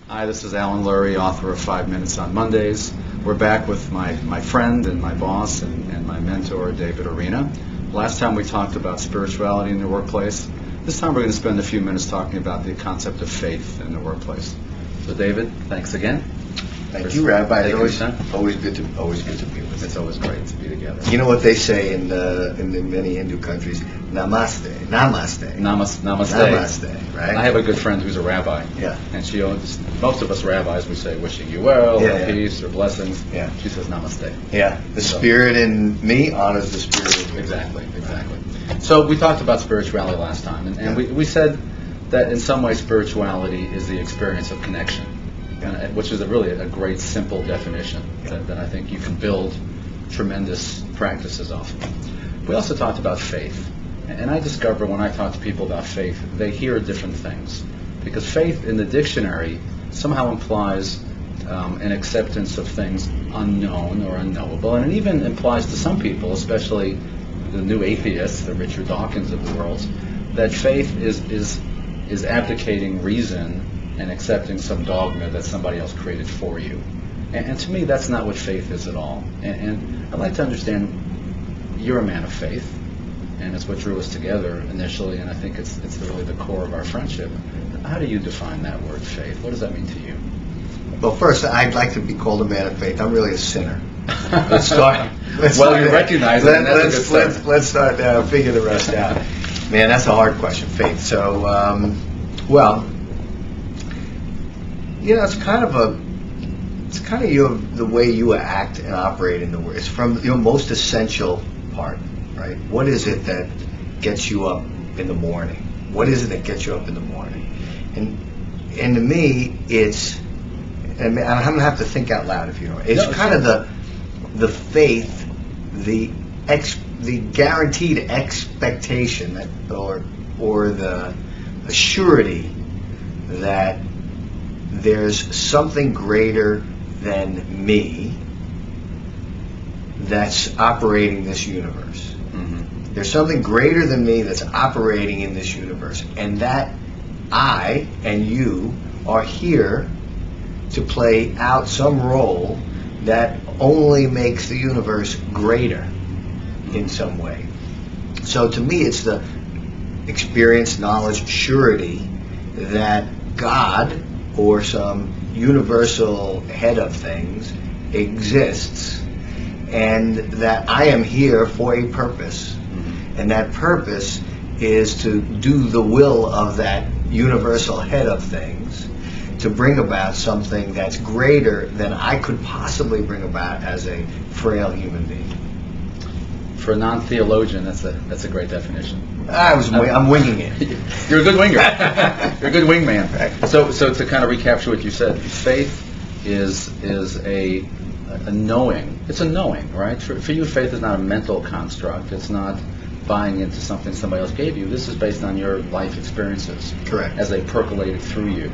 Hi, this is Alan Lurie, author of 5 Minutes on Mondays. We're back with my friend and my boss and my mentor, David Arena. Last time we talked about spirituality in the workplace. This time we're going to spend a few minutes talking about the concept of faith in the workplace. So David, thanks again. Thank you, Rabbi. It's Always good to be with you. It's always great to be together. You know what they say in the many Hindu countries? Namaste, namaste, Namaste. right? I have a good friend who's a rabbi. Yeah. And most of us rabbis, we say wishing you well, or peace, or blessings. Yeah. She says namaste. Yeah. The spirit in me honors the spirit in you. Exactly. So we talked about spirituality last time, and we said that in some way spirituality is the experience of connection. Which is really a great, simple definition that I think you can build tremendous practices off of. We also talked about faith. And I discover when I talk to people about faith, they hear different things. Because faith in the dictionary somehow implies an acceptance of things unknown or unknowable. And it even implies to some people, especially the new atheists, the Richard Dawkins of the world, that faith is abdicating reason and accepting some dogma that somebody else created for you. And to me, that's not what faith is at all. And I'd like to understand, you're a man of faith, and it's what drew us together initially, and I think it's really the core of our friendship. How do you define that word, faith? What does that mean to you? Well, first, I'd like to be called a man of faith. I'm really a sinner. Let's start. You recognize it, and that's a good thing. Let's start there, figure the rest out. Man, that's a hard question, faith. So, well, you know, it's kind of the way you act and operate in the world. It's from your most essential part, right? What is it that gets you up in the morning? What is it that gets you up in the morning? And to me, it's, and I'm gonna have to think out loud if you know. It's kind of the faith, the guaranteed expectation that, or the surety that there's something greater than me that's operating this universe. Mm-hmm. There's something greater than me that's operating in this universe, and that I and you are here to play out some role that only makes the universe greater in some way. So to me, it's the experience, knowledge, surety that God or some universal head of things exists, and that I am here for a purpose. Mm-hmm. And that purpose is to do the will of that universal head of things, to bring about something that's greater than I could possibly bring about as a frail human being. For a non-theologian, that's a great definition. I'm winging it. You're a good winger. You're a good wingman. So to kind of recapture what you said, faith is a knowing. It's a knowing, right? For you, faith is not a mental construct. It's not buying into something somebody else gave you. This is based on your life experiences. Correct. As they percolated through you,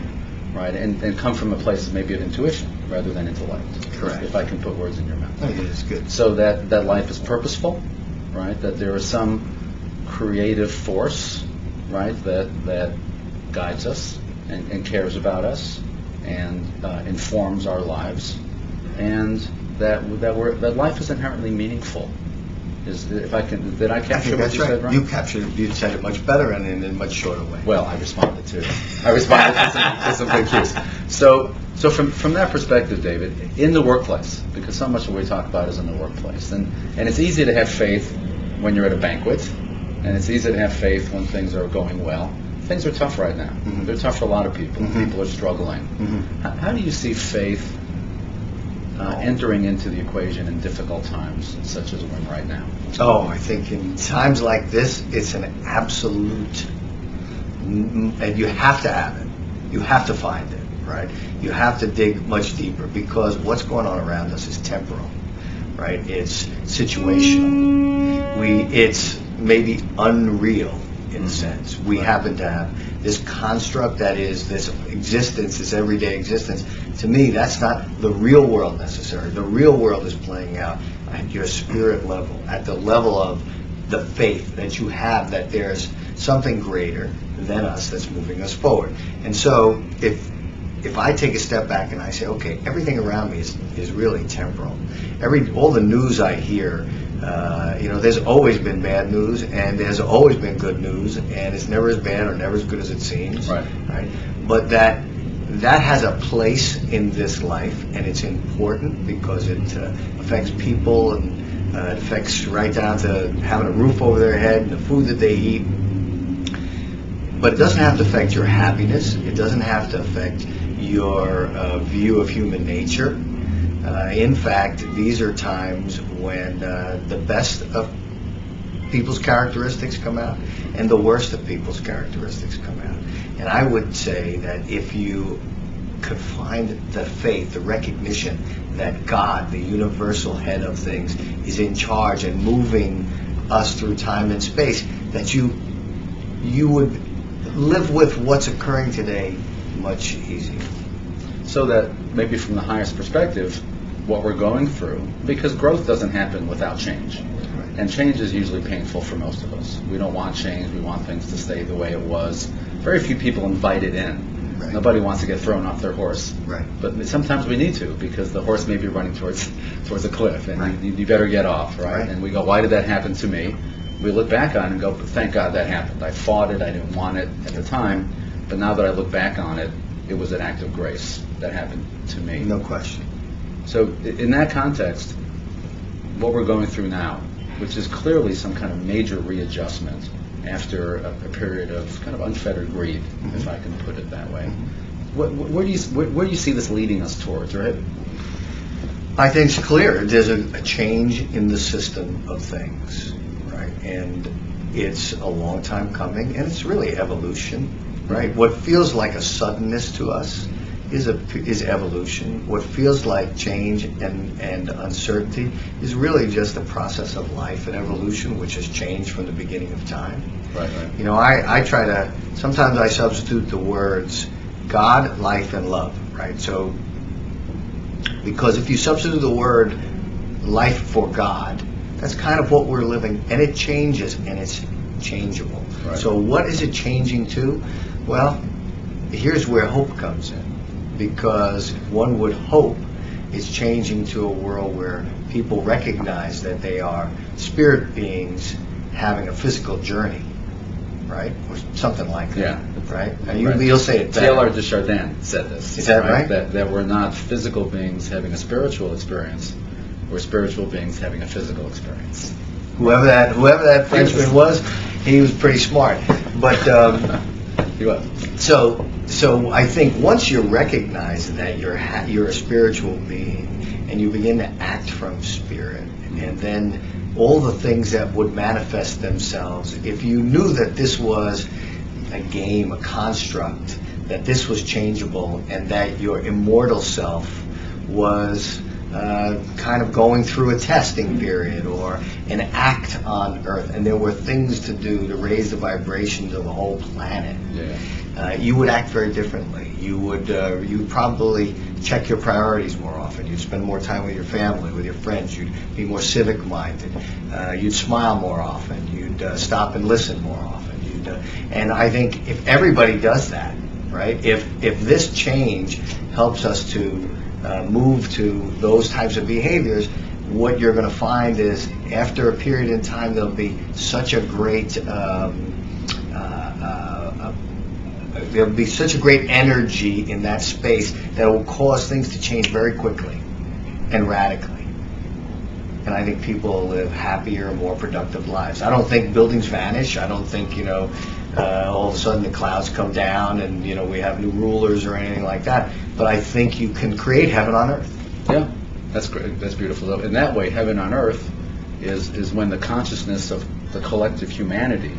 right? And come from a place of maybe of intuition rather than intellect. Correct. If I can put words in your mouth. Oh, yeah, that's good. So that life is purposeful, right? That there is some creative force, right, that guides us and cares about us and informs our lives, and that life is inherently meaningful. Did I capture what you said, right? You captured it. You said it much better and in a much shorter way. Well, I responded to some good cues. So from that perspective, David, in the workplace, because so much of what we talk about is in the workplace, and it's easy to have faith when you're at a banquet, and it's easy to have faith when things are going well. Things are tough right now. Mm-hmm. They're tough for a lot of people. Mm-hmm. People are struggling. Mm-hmm. How do you see faith entering into the equation in difficult times, such as we're in right now? Oh, I think in times like this, it's an absolute, and you have to have it. You have to find it, right? You have to dig much deeper, because what's going on around us is temporal, right? It's situational. It's maybe unreal in a sense. We happen to have this construct that is this existence, this everyday existence. To me, that's not the real world necessarily. The real world is playing out at your spirit level, at the level of the faith that you have that there's something greater than us that's moving us forward. And so if if I take a step back and I say, okay, everything around me is really temporal. All the news I hear, there's always been bad news, and there's always been good news, and it's never as bad or never as good as it seems. Right? But that has a place in this life, and it's important because it affects people, and it affects right down to having a roof over their head and the food that they eat. But it doesn't have to affect your happiness. It doesn't have to affect your view of human nature. In fact, these are times when the best of people's characteristics come out and the worst of people's characteristics come out. And I would say that if you could find the faith, the recognition that God, the universal head of things, is in charge and moving us through time and space, that you would live with what's occurring today much easier. So that maybe from the highest perspective, what we're going through, because growth doesn't happen without change. Right. And change is usually painful for most of us. We don't want change. We want things to stay the way it was. Very few people invite it in. Right. Nobody wants to get thrown off their horse. Right. But sometimes we need to, because the horse may be running towards a cliff, and right. you better get off, right? Right. And we go, why did that happen to me? We look back on it and go, thank God that happened. I fought it. I didn't want it at the time. But now that I look back on it, it was an act of grace that happened to me. No question. So in that context, what we're going through now, which is clearly some kind of major readjustment after a period of kind of unfettered greed, mm-hmm. if I can put it that way. Where do you see this leading us towards? Or I think it's clear. There's a change in the system of things, right? And it's a long time coming, and it's really evolution, right? What feels like a suddenness to us is evolution. What feels like change and uncertainty is really just a process of life and evolution, which has changed from the beginning of time. Right. I try to, sometimes I substitute the words God, life, and love, right? So, because if you substitute the word life for God, that's kind of what we're living, and it changes, and it's changeable. Right. So what is it changing to? Well, here's where hope comes in. Because one would hope it's changing to a world where people recognize that they are spirit beings having a physical journey, right? Or something like that. Yeah. Right? And you'll say it better. Teilhard de Chardin said this. Is that right? That we're not physical beings having a spiritual experience. We're spiritual beings having a physical experience. Whoever that Frenchman was, he was pretty smart. But He was. So I think once you recognize that you're a spiritual being and you begin to act from spirit, and then all the things that would manifest themselves, if you knew that this was a game, a construct, that this was changeable, and that your immortal self was kind of going through a testing period or an act on Earth, and there were things to do to raise the vibrations of the whole planet. Yeah. You would act very differently. You'd probably check your priorities more often. You'd spend more time with your family, with your friends. You'd be more civic-minded. You'd smile more often. You'd stop and listen more often. And I think if everybody does that, right? If this change helps us to move to those types of behaviors, what you're going to find is after a period in time, there'll be such a great there'll be such a great energy in that space that will cause things to change very quickly and radically. And I think people will live happier, more productive lives. I don't think buildings vanish. I don't think, all of a sudden the clouds come down and, we have new rulers or anything like that. But I think you can create heaven on earth. Yeah, that's great. That's beautiful. In that way, heaven on earth is when the consciousness of the collective humanity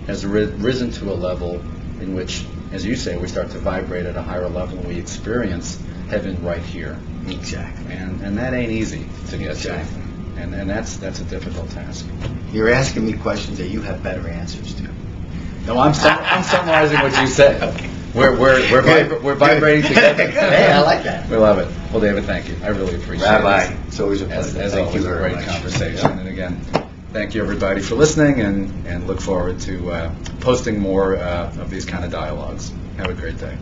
has risen to a level in which, as you say, we start to vibrate at a higher level and we experience heaven right here. Exactly. And that ain't easy to get Exactly. to. And that's a difficult task. You're asking me questions that you have better answers to. No, I'm summarizing what you said. Okay. We're vibrating together. Hey, I like that. We love it. Well, David, thank you. I really appreciate Rabbi, it. it's always a pleasure. As Thank always, you a very great much. conversation. And again, thank you everybody for listening, and look forward to posting more of these kind of dialogues. Have a great day.